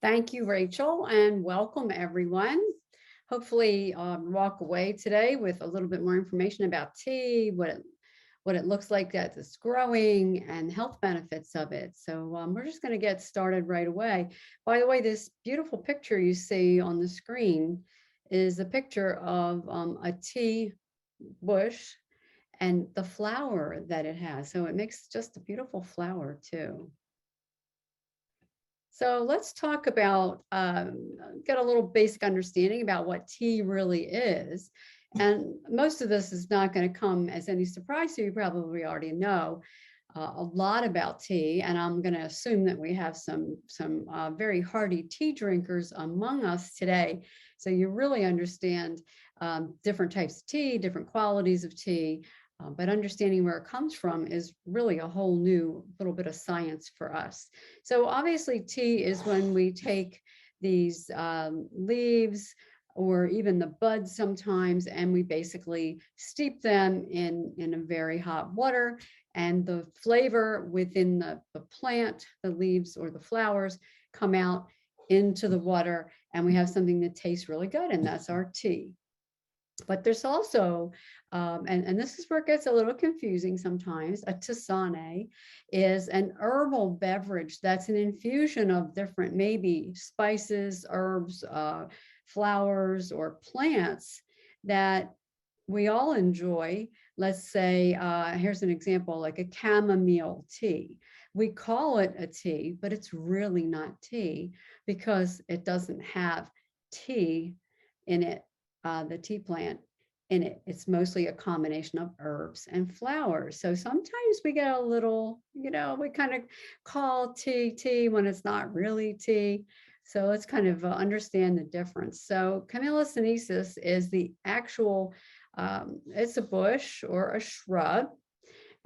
Thank you, Rachel, and welcome everyone. Hopefully, walk away today with a little bit more information about tea, what it looks like as it's growing, and health benefits of it. So we're just going to get started right away. By the way, this beautiful picture you see on the screen is a picture of a tea bush and the flower that it has. So it makes just a beautiful flower too. So let's talk about, get a little basic understanding about what tea really is. And most of this is not going to come as any surprise to you. You probably already know a lot about tea, and I'm going to assume that we have some very hearty tea drinkers among us today. So you really understand different types of tea, different qualities of tea, but understanding where it comes from is really a whole new little bit of science for us. So obviously, tea is when we take these leaves or even the buds sometimes, and we basically steep them in a very hot water, and the flavor within the plant, the leaves or the flowers, come out into the water, and we have something that tastes really good, and that's our tea. But there's also, and this is where it gets a little confusing sometimes, a tisane is an herbal beverage that's an infusion of different, maybe spices, herbs, flowers, or plants that we all enjoy. Let's say, here's an example, like a chamomile tea. We call it a tea, but it's really not tea because it doesn't have tea in it, the tea plant in it. It's mostly a combination of herbs and flowers. So sometimes we get a little, we kind of call tea when it's not really tea. So let's kind of understand the difference. So Camellia sinensis is the actual, it's a bush or a shrub.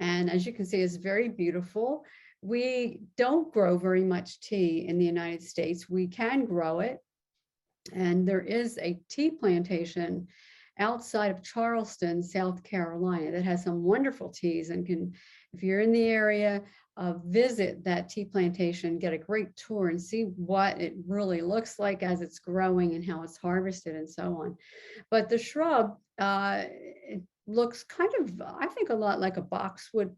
And as you can see, it's very beautiful. We don't grow very much tea in the United States. We can grow it. And there is a tea plantation outside of Charleston, South Carolina, that has some wonderful teas, and can, if you're in the area, visit that tea plantation, get a great tour and see what it really looks like as it's growing and how it's harvested and so on. But the shrub, it looks kind of, I think, a lot like a boxwood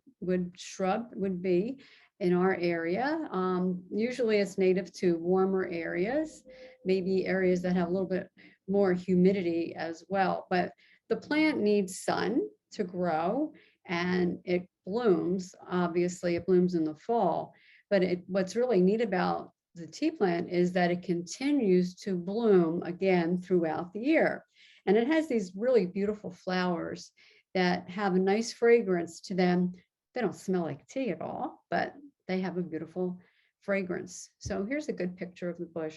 shrub would be in our area. Usually it's native to warmer areas, maybe areas that have a little bit more humidity as well. But the plant needs sun to grow, and it blooms. Obviously, it blooms in the fall. But what's really neat about the tea plant is that it continues to bloom again throughout the year. And it has these really beautiful flowers that have a nice fragrance to them. They don't smell like tea at all, but they have a beautiful fragrance. So here's a good picture of the bush.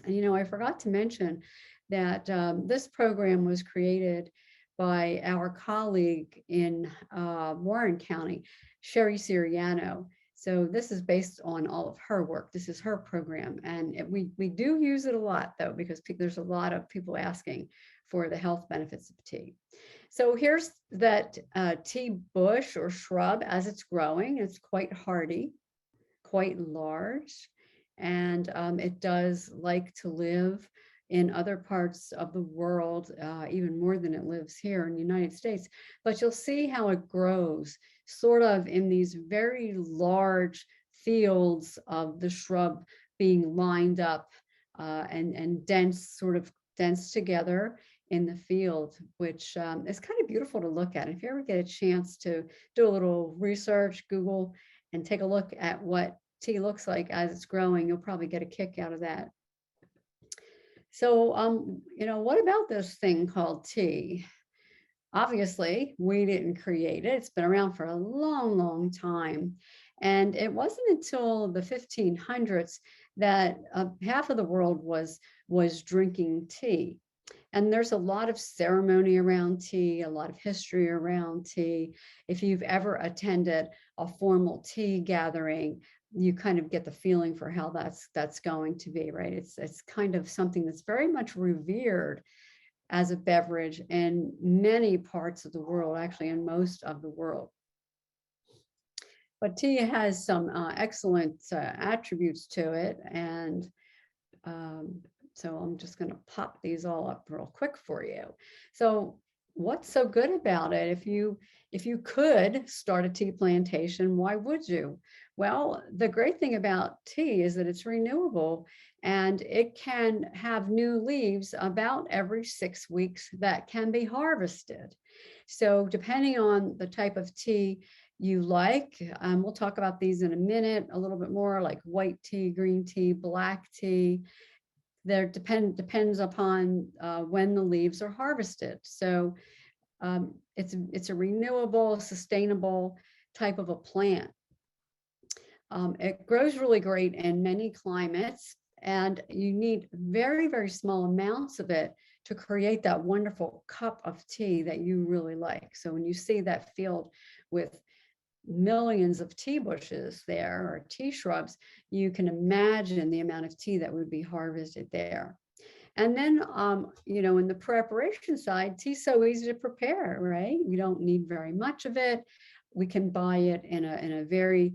And I forgot to mention that this program was created by our colleague in Warren County, Sherry Siriano. So this is based on all of her work. This is her program. And we do use it a lot, though, because there's a lot of people asking for the health benefits of tea. So here's that tea bush or shrub as it's growing. It's quite hardy, quite large, and it does like to live in other parts of the world, even more than it lives here in the United States. But you'll see how it grows sort of in these very large fields of the shrub being lined up and sort of dense together in the field, which is kind of beautiful to look at. If you ever get a chance to do a little research, Google, and take a look at what tea looks like as it's growing, you'll probably get a kick out of that. So, what about this thing called tea? Obviously, we didn't create it. It's been around for a long, long time. And it wasn't until the 1500s that half of the world was drinking tea. And there's a lot of ceremony around tea, a lot of history around tea. If you've ever attended a formal tea gathering, you kind of get the feeling for how that's going to be, right? It's kind of something that's very much revered as a beverage in many parts of the world, actually in most of the world. But tea has some excellent attributes to it, and Um, so I'm just going to pop these all up real quick for you. So what's so good about it? If you could start a tea plantation, why would you? Well, the great thing about tea is that it's renewable and it can have new leaves about every 6 weeks that can be harvested. So depending on the type of tea you like, we'll talk about these in a minute, a little bit more, like white tea, green tea, black tea. There depends upon when the leaves are harvested. So it's a renewable, sustainable type of a plant. It grows really great in many climates, and you need very, very small amounts of it to create that wonderful cup of tea that you really like. So when you see that field with millions of tea bushes there, or tea shrubs, you can imagine the amount of tea that would be harvested there. And then, in the preparation side, tea's so easy to prepare, right? We don't need very much of it. We can buy it in a very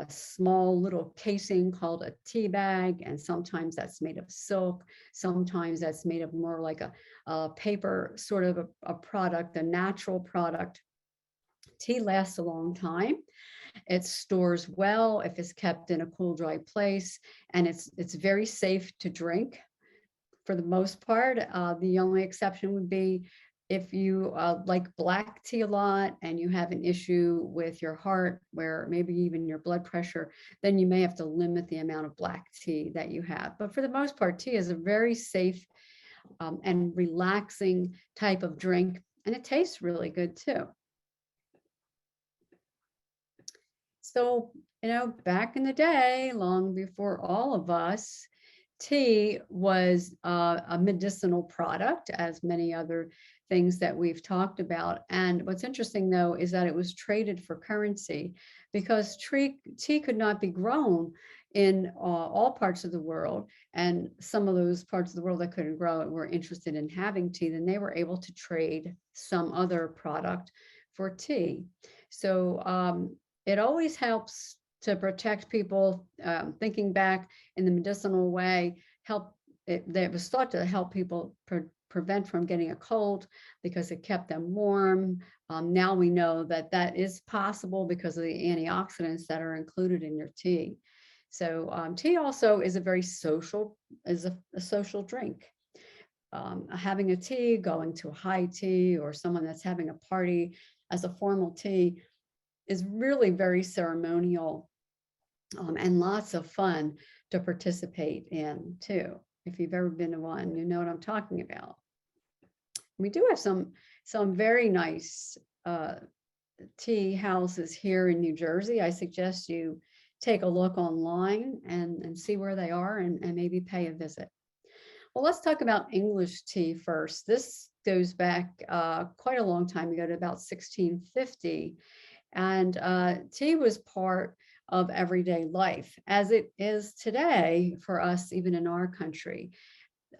small little casing called a tea bag, and sometimes that's made of silk. Sometimes that's made of more like a paper sort of a product, a natural product. Tea lasts a long time. It stores well if it's kept in a cool, dry place, and it's very safe to drink for the most part. The only exception would be if you like black tea a lot and you have an issue with your heart, where maybe even your blood pressure, then you may have to limit the amount of black tea that you have. But for the most part, tea is a very safe and relaxing type of drink, and it tastes really good too. So, back in the day, long before all of us, tea was a medicinal product, as many other things that we've talked about. And what's interesting, though, is that it was traded for currency because tea could not be grown in all parts of the world. And some of those parts of the world that couldn't grow it were interested in having tea, then they were able to trade some other product for tea. So it always helps to protect people. Thinking back in the medicinal way, it was thought to help people prevent from getting a cold because it kept them warm. Now we know that that is possible because of the antioxidants that are included in your tea. So tea also is a social drink. Having a tea, going to a high tea, or someone that's having a party as a formal tea is really very ceremonial and lots of fun to participate in too. If you've ever been to one, you know what I'm talking about. We do have some very nice tea houses here in New Jersey. I suggest you take a look online and see where they are, and maybe pay a visit. Well, let's talk about English tea first. This goes back quite a long time ago, to about 1650. And tea was part of everyday life, as it is today for us, even in our country.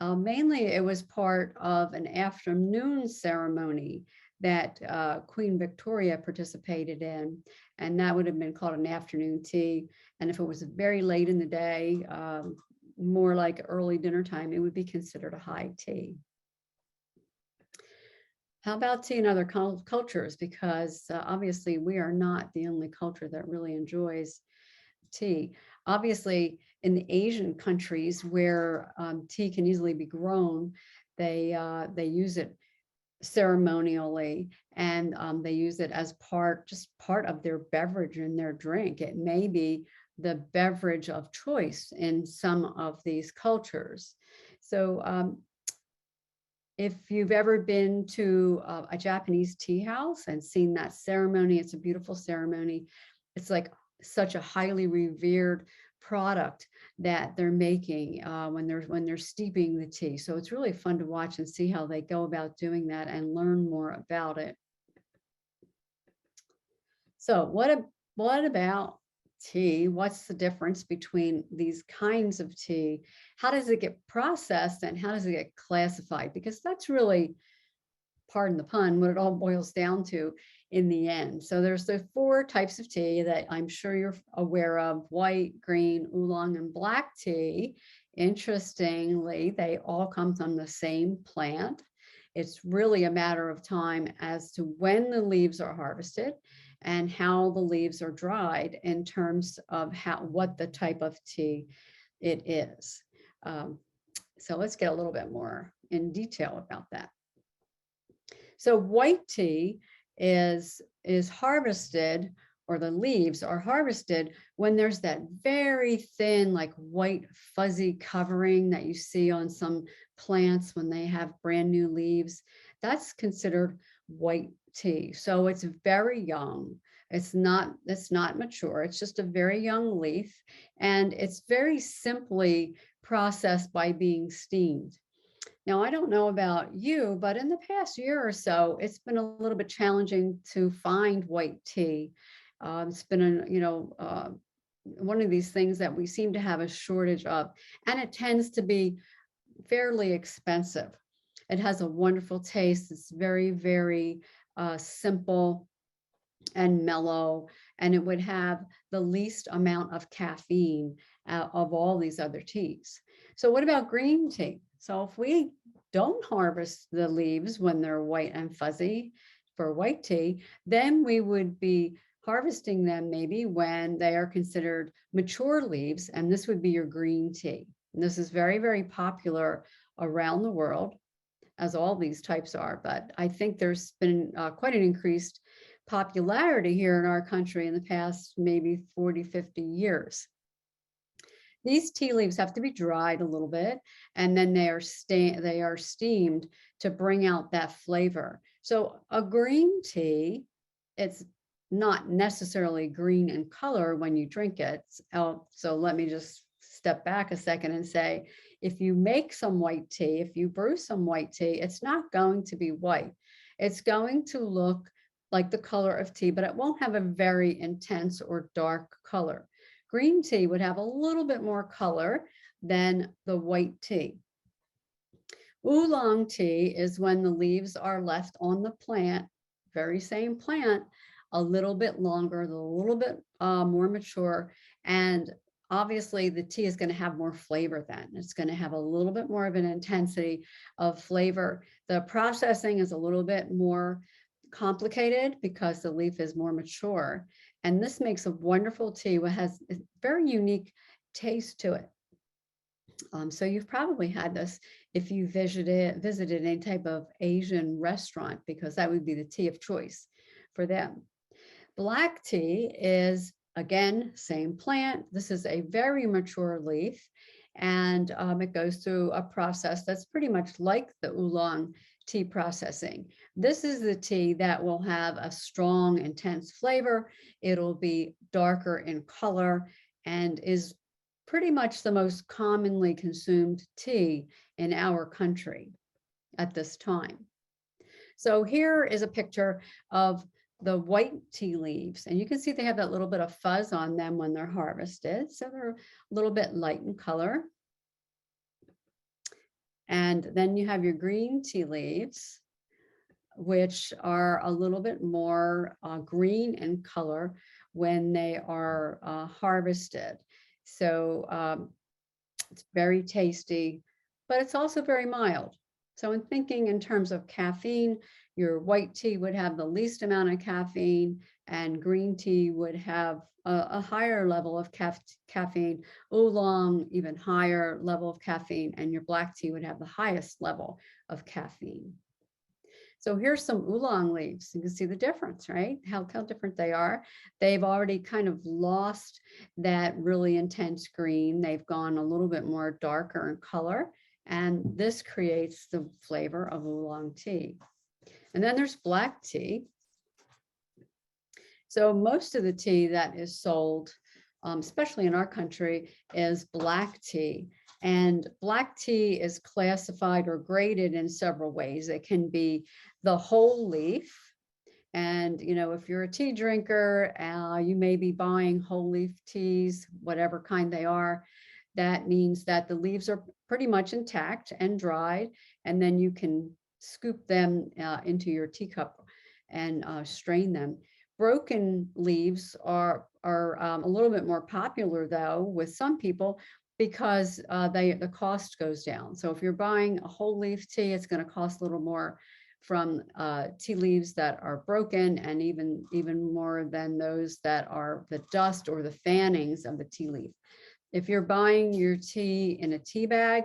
Mainly, it was part of an afternoon ceremony that Queen Victoria participated in, and that would have been called an afternoon tea. And if it was very late in the day, more like early dinner time, it would be considered a high tea. How about tea in other cultures? Because obviously we are not the only culture that really enjoys tea. Obviously, in the Asian countries where tea can easily be grown, they use it ceremonially, and they use it as just part of their beverage and their drink. It may be the beverage of choice in some of these cultures. So if you've ever been to a Japanese tea house and seen that ceremony, it's a beautiful ceremony. It's like such a highly revered product that they're making when they're steeping the tea. So it's really fun to watch and see how they go about doing that and learn more about it. So what about tea? What's the difference between these kinds of tea? How does it get processed and how does it get classified? Because that's really, pardon the pun, what it all boils down to in the end. So there's the 4 types of tea that I'm sure you're aware of: white, green, oolong, and black tea. Interestingly, they all come from the same plant. It's really a matter of time as to when the leaves are harvested and how the leaves are dried in terms of what the type of tea it is. Um, so let's get a little bit more in detail about that. So white tea is harvested, or the leaves are harvested when there's that very thin, like white fuzzy covering that you see on some plants when they have brand new leaves. That's considered white tea. So it's very young. It's not mature. It's just a very young leaf, and it's very simply processed by being steamed. Now, I don't know about you, but in the past year or so, it's been a little bit challenging to find white tea. It's been, one of these things that we seem to have a shortage of, and it tends to be fairly expensive. It has a wonderful taste. It's very, very simple and mellow, and it would have the least amount of caffeine of all these other teas. So what about green tea? So if we don't harvest the leaves when they're white and fuzzy for white tea, then we would be harvesting them maybe when they are considered mature leaves, and this would be your green tea. And this is very, very popular around the world, as all these types are, but I think there's been quite an increased popularity here in our country in the past maybe 40, 50 years. These tea leaves have to be dried a little bit, and then they are steamed to bring out that flavor. So a green tea, it's not necessarily green in color when you drink it. So let me just step back a second and say, if you make some white tea, if you brew some white tea, it's not going to be white. It's going to look like the color of tea, but it won't have a very intense or dark color. Green tea would have a little bit more color than the white tea. Oolong tea is when the leaves are left on the plant, very same plant, a little bit longer, a little bit more mature, and obviously the tea is going to have more flavor then. It's going to have a little bit more of an intensity of flavor. The processing is a little bit more complicated because the leaf is more mature, and this makes a wonderful tea that has a very unique taste to it. So you've probably had this if you visited any type of Asian restaurant, because that would be the tea of choice for them. Black tea is, again, same plant. This is a very mature leaf, and it goes through a process that's pretty much like the oolong tea processing. This is the tea that will have a strong, intense flavor. It'll be darker in color and is pretty much the most commonly consumed tea in our country at this time. So here is a picture of the white tea leaves, and you can see they have that little bit of fuzz on them when they're harvested. So they're a little bit light in color. And then you have your green tea leaves, which are a little bit more green in color when they are harvested. So it's very tasty, but it's also very mild. So in thinking in terms of caffeine, your white tea would have the least amount of caffeine, and green tea would have a higher level of caffeine, oolong, even higher level of caffeine, and your black tea would have the highest level of caffeine. So here's some oolong leaves. You can see the difference, right? How different they are. They've already kind of lost that really intense green. They've gone a little bit more darker in color, and this creates the flavor of oolong tea. And then there's black tea. So most of the tea that is sold, especially in our country, is black tea. And black tea is classified or graded in several ways. It can be the whole leaf. And, if you're a tea drinker, you may be buying whole leaf teas, whatever kind they are. That means that the leaves are pretty much intact and dried, and then you can scoop them into your teacup and strain them. Broken leaves are a little bit more popular, though, with some people. because the cost goes down. So if you're buying a whole leaf tea, it's going to cost a little more from tea leaves that are broken, and even more than those that are the dust or the fannings of the tea leaf. If you're buying your tea in a tea bag,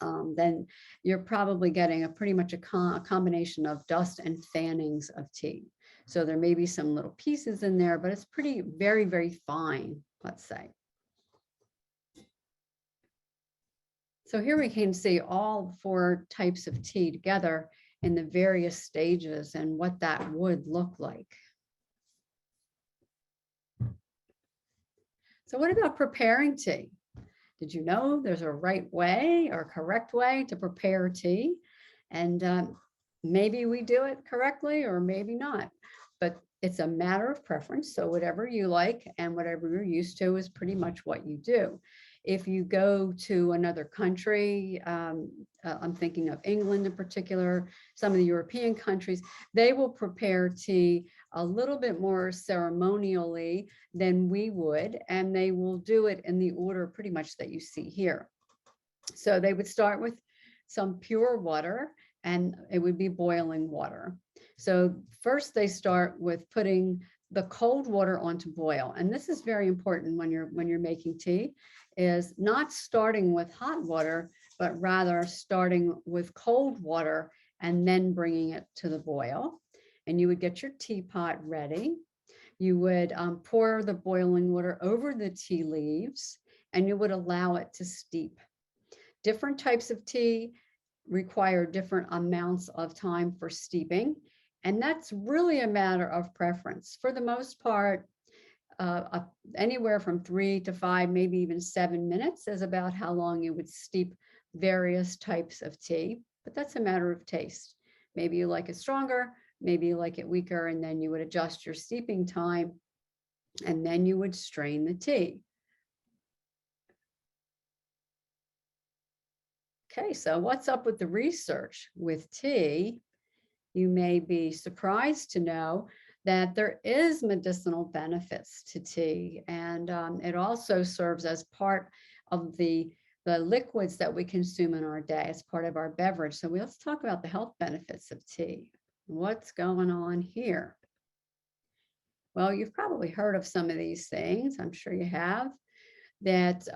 then you're probably getting a pretty much a combination of dust and fannings of tea. So there may be some little pieces in there, but it's pretty, very, very fine, let's say. So here we can see all 4 types of tea together in the various stages and what that would look like. So what about preparing tea? Did you know there's a right way or correct way to prepare tea? And maybe we do it correctly or maybe not, but it's a matter of preference. So whatever you like and whatever you're used to is pretty much what you do. If you go to another country, I'm thinking of England in particular, some of the European countries, they will prepare tea a little bit more ceremonially than we would, and they will do it in the order pretty much that you see here. So they would start with some pure water, and it would be boiling water. So first they start with putting the cold water onto boil. And this is very important when you're making tea, is not starting with hot water, but rather starting with cold water and then bringing it to the boil. And you would get your teapot ready. You would pour the boiling water over the tea leaves, and you would allow it to steep. Different types of tea require different amounts of time for steeping, and that's really a matter of preference. For the most part, anywhere from 3 to 5, maybe even 7 minutes is about how long you would steep various types of tea, but that's a matter of taste. Maybe you like it stronger, maybe you like it weaker, and then you would adjust your steeping time, and then you would strain the tea. Okay, so what's up with the research with tea? You may be surprised to know that there is medicinal benefits to tea, and it also serves as part of the liquids that we consume in our day as part of our beverage. So let's talk about the health benefits of tea. What's going on here? Well, you've probably heard of some of these things. I'm sure you have. That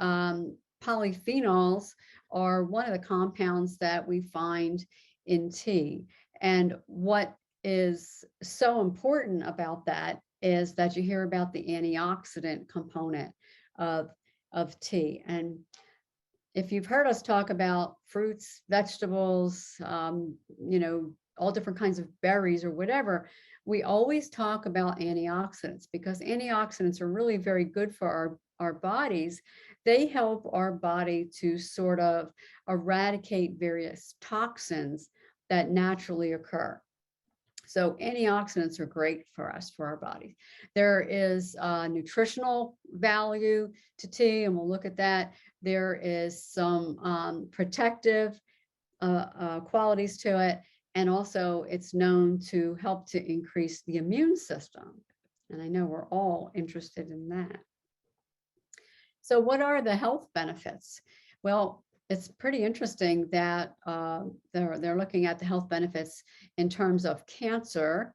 polyphenols are one of the compounds that we find in tea. And what is so important about that is that you hear about the antioxidant component of tea. And if you've heard us talk about fruits, vegetables, all different kinds of berries or whatever, we always talk about antioxidants, because antioxidants are really very good for our bodies. They help our body to sort of eradicate various toxins that naturally occur. So antioxidants are great for us, for our bodies. There is nutritional value to tea, and we'll look at that. There is some protective qualities to it. And also it's known to help to increase the immune system. And I know we're all interested in that. So what are the health benefits? Well, it's pretty interesting that they're looking at the health benefits in terms of cancer,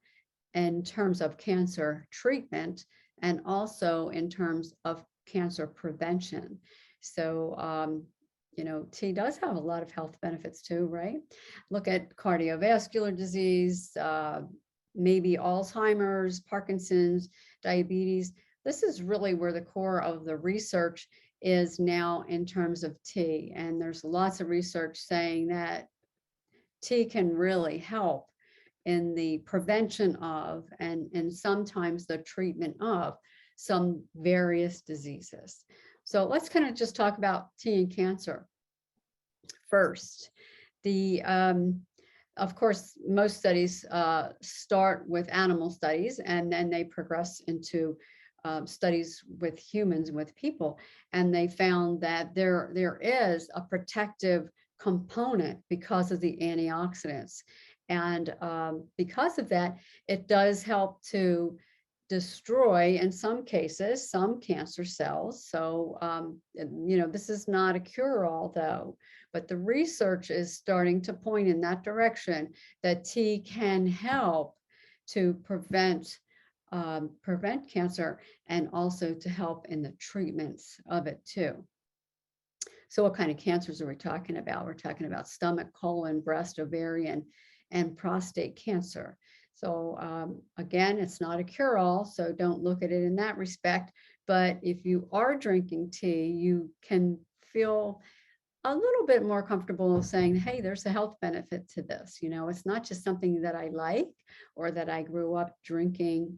in terms of cancer treatment, and also in terms of cancer prevention. So, tea does have a lot of health benefits too, right? Look at cardiovascular disease, maybe Alzheimer's, Parkinson's, diabetes. This is really where the core of the research is now in terms of tea. And there's lots of research saying that tea can really help in the prevention of and sometimes the treatment of some various diseases. So let's kind of just talk about tea and cancer first. Of course, most studies start with animal studies, and then they progress into studies with humans, with people, and they found that there is a protective component because of the antioxidants. And because of that, it does help to destroy, in some cases, some cancer cells. So, this is not a cure-all though, but the research is starting to point in that direction that tea can help to prevent cancer and also to help in the treatments of it too. So what kind of cancers are we talking about? We're talking about stomach, colon, breast, ovarian, and prostate cancer. So again, it's not a cure-all, so don't look at it in that respect. But if you are drinking tea, you can feel a little bit more comfortable saying, hey, there's a health benefit to this. It's not just something that I like or that I grew up drinking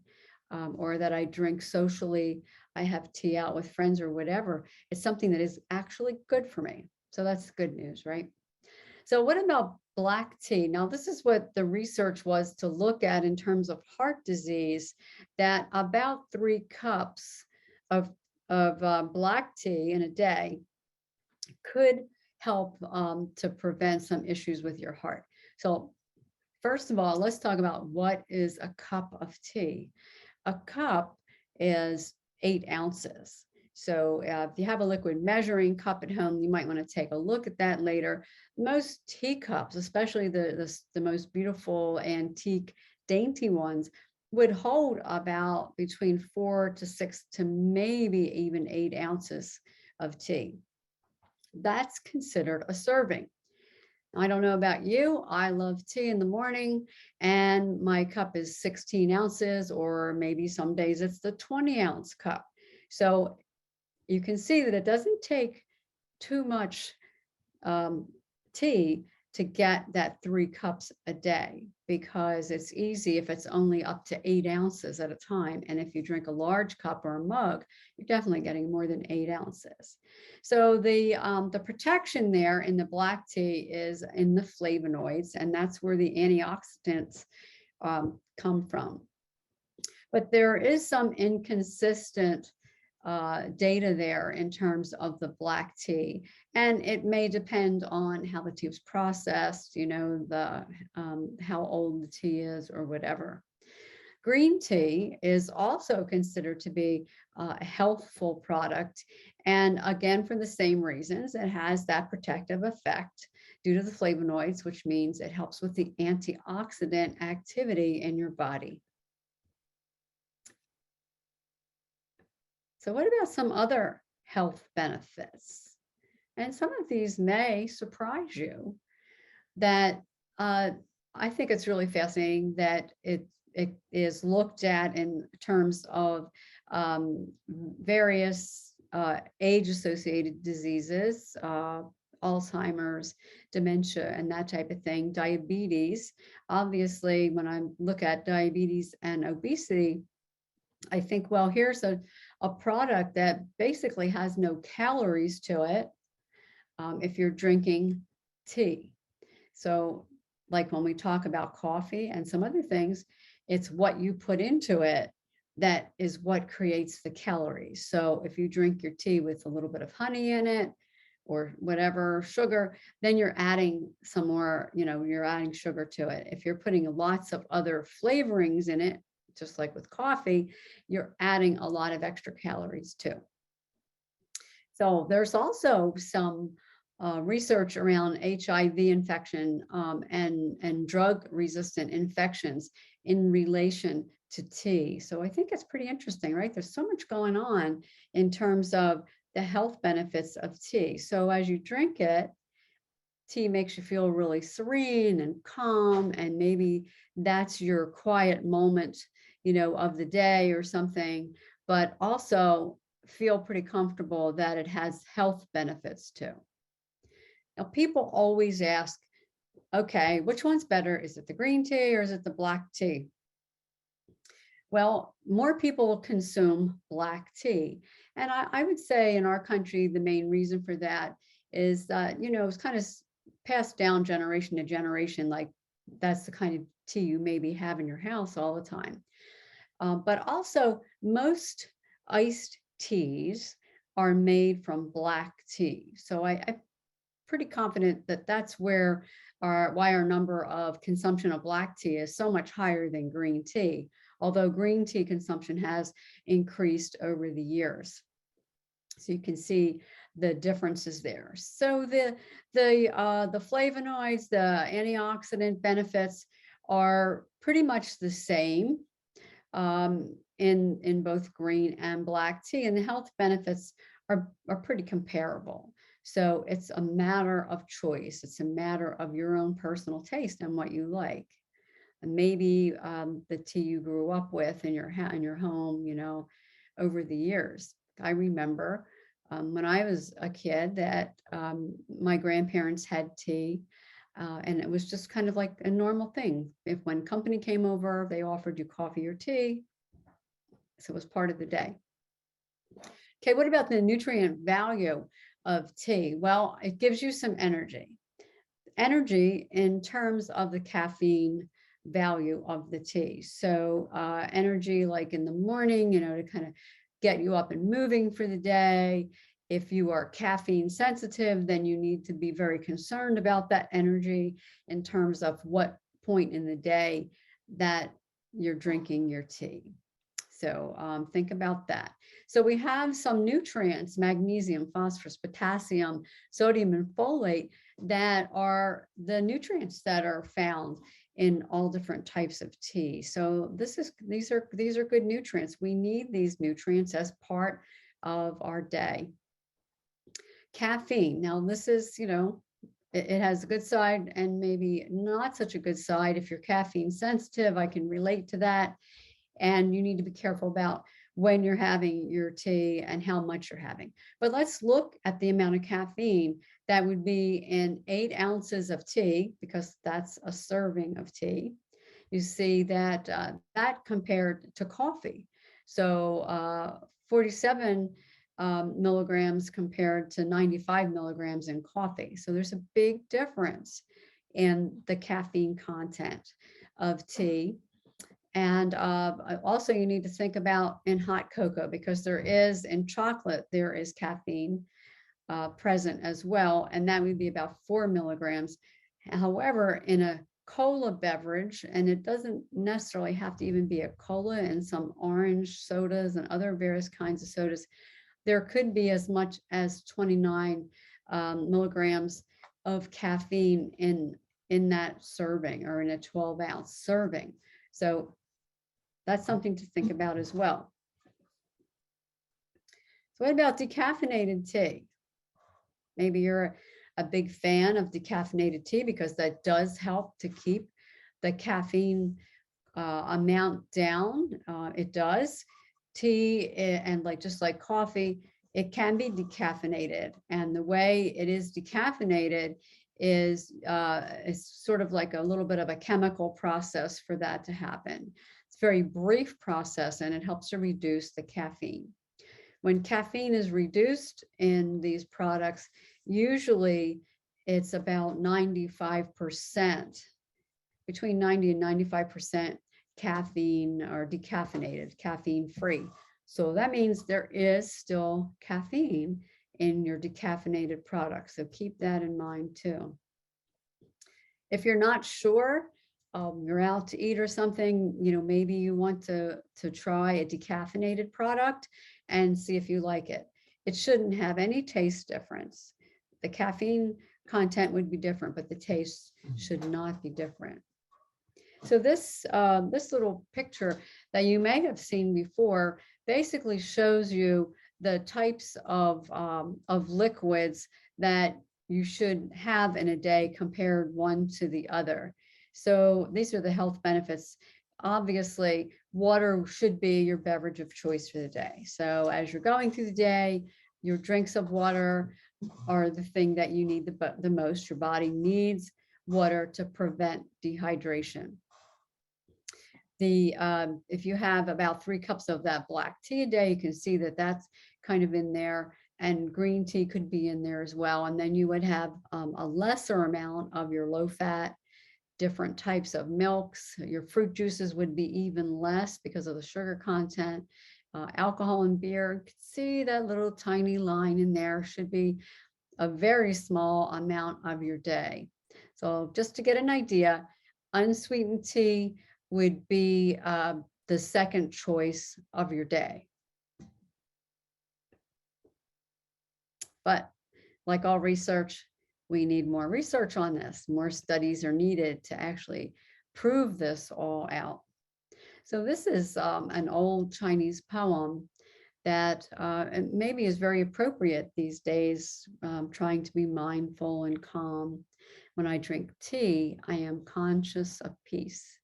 or that I drink socially. I have tea out with friends or whatever. It's something that is actually good for me. So that's good news, right? So what about black tea? Now, this is what the research was to look at in terms of heart disease, that about 3 cups of black tea in a day could help to prevent some issues with your heart. So first of all, let's talk about what is a cup of tea. A cup is 8 ounces. So if you have a liquid measuring cup at home, you might want to take a look at that later. Most teacups, especially the most beautiful antique dainty ones, would hold about between 4 to 6 to maybe even 8 ounces of tea. That's considered a serving. I don't know about you. I love tea in the morning and my cup is 16 ounces, or maybe some days it's the 20-ounce cup. So you can see that it doesn't take too much tea to get that 3 cups a day, because it's easy if it's only up to 8 ounces at a time. And if you drink a large cup or a mug, you're definitely getting more than 8 ounces. So the protection there in the black tea is in the flavonoids, and that's where the antioxidants come from. But there is some inconsistent data there in terms of the black tea, and it may depend on how the tea was processed, the how old the tea is or whatever. Green tea is also considered to be a healthful product, and again, for the same reasons, it has that protective effect due to the flavonoids, which means it helps with the antioxidant activity in your body. So what about some other health benefits? And some of these may surprise you. That I think it's really fascinating that it is looked at in terms of various age-associated diseases, Alzheimer's, dementia, and that type of thing, diabetes. Obviously, when I look at diabetes and obesity, I think, well, here's a product that basically has no calories to it if you're drinking tea. So like when we talk about coffee and some other things, it's what you put into it that is what creates the calories. So if you drink your tea with a little bit of honey in it or whatever, sugar, then you're adding some more, you're adding sugar to it. If you're putting lots of other flavorings in it, just like with coffee, you're adding a lot of extra calories too. So there's also some research around HIV infection and drug-resistant infections in relation to tea. So I think it's pretty interesting, right? There's so much going on in terms of the health benefits of tea. So as you drink it, tea makes you feel really serene and calm, and maybe that's your quiet moment, of the day or something, but also feel pretty comfortable that it has health benefits too. Now, people always ask, okay, which one's better? Is it the green tea or is it the black tea? Well, more people consume black tea. And I would say in our country, the main reason for that is that, it's kind of passed down generation to generation, like that's the kind of tea you maybe have in your house all the time. But also, most iced teas are made from black tea. So I'm pretty confident that that's why our number of consumption of black tea is so much higher than green tea. although green tea consumption has increased over the years. So you can see the differences there. So the flavonoids, the antioxidant benefits are pretty much the same in both green and black tea, and the health benefits are pretty comparable. So it's a matter of choice. It's a matter of your own personal taste and what you like. And maybe the tea you grew up with in your home, you know, over the years. I remember when I was a kid that my grandparents had tea, and it was just kind of like a normal thing. If when company came over, they offered you coffee or tea, so it was part of the day. Okay, what about the nutrient value of tea? Well, it gives you some energy. Energy in terms of the caffeine value of the tea. So energy like in the morning, you know, to kind of get you up and moving for the day. If you are caffeine sensitive, then you need to be very concerned about that energy in terms of what point in the day that you're drinking your tea. So think about that. So we have some nutrients, magnesium, phosphorus, potassium, sodium, and folate that are the nutrients that are found in all different types of tea. So these are good nutrients. We need these nutrients as part of our day. Caffeine. Now this is, you know, it has a good side and maybe not such a good side. If you're caffeine sensitive, I can relate to that. And you need to be careful about when you're having your tea and how much you're having. But let's look at the amount of caffeine that would be in 8 ounces of tea, because that's a serving of tea. You see that that compared to coffee. So 47 milligrams compared to 95 milligrams in coffee. So there's a big difference in the caffeine content of tea. And also you need to think about in hot cocoa, because there is in chocolate, there is caffeine present as well. And that would be about 4 milligrams. However, in a cola beverage, and it doesn't necessarily have to even be a cola, and some orange sodas and other various kinds of sodas, there could be as much as 29 milligrams of caffeine in that serving, or in a 12-ounce serving. So that's something to think about as well. So what about decaffeinated tea? Maybe you're a big fan of decaffeinated tea, because that does help to keep the caffeine amount down. It does. Tea, and just like coffee, it can be decaffeinated. And the way it is decaffeinated is sort of like a little bit of a chemical process for that to happen. It's a very brief process, and it helps to reduce the caffeine. When caffeine is reduced in these products, usually it's about 95%, between 90 and 95% caffeine or decaffeinated, caffeine free. So that means there is still caffeine in your decaffeinated products. So keep that in mind too. If you're not sure, you're out to eat or something, you know, maybe you want to try a decaffeinated product and see if you like it. It shouldn't have any taste difference. The caffeine content would be different, but the taste should not be different. So this little picture that you may have seen before basically shows you the types of liquids that you should have in a day compared one to the other. So these are the health benefits. Obviously, water should be your beverage of choice for the day. So as you're going through the day, your drinks of water are the thing that you need the most. Your body needs water to prevent dehydration. If you have about 3 cups of that black tea a day, you can see that that's kind of in there, and green tea could be in there as well. And then you would have a lesser amount of your low fat, different types of milks. Your fruit juices would be even less because of the sugar content. Alcohol and beer, you can see that little tiny line in there, should be a very small amount of your day. So just to get an idea, unsweetened tea would be the second choice of your day. But like all research, we need more research on this. More studies are needed to actually prove this all out. So this is an old Chinese poem that maybe is very appropriate these days, trying to be mindful and calm. When I drink tea, I am conscious of peace.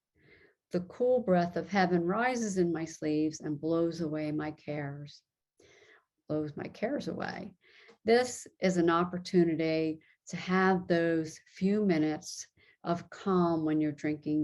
The cool breath of heaven rises in my sleeves and blows away my cares, blows my cares away. This is an opportunity to have those few minutes of calm when you're drinking